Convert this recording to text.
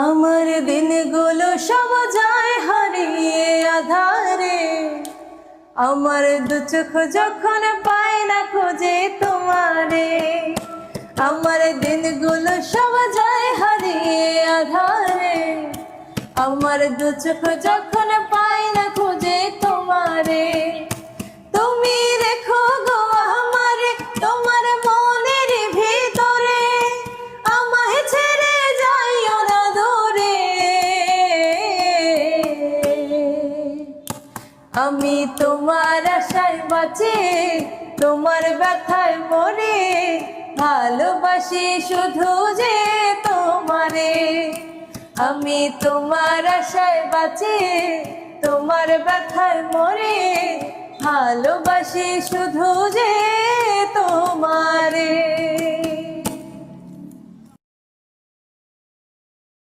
আমার দিনগুলো সব যায় হারিয়ে আধারে, আমার দু চোখ যখন পায় না খোঁজে তোমারে। আমার দিনগুলো সব যায় হারিয়ে আধারে, আমার দু চোখ যখন পায় না খোঁজে তোমারে। তুমি রেখো গো আমারে তোমার মনের ভিতরে, আমায় ছেড়ে যাইও না দূরে। আমি তোমার আশায় বাঁচি, তোমার ব্যথায় মরি, ভালোবাসি শুধু যে তোমারে। আমি তোমার আশায় বাঁচি, তোমার ব্যথায় মরি, ভালোবাসি শুধু যে তোমারে।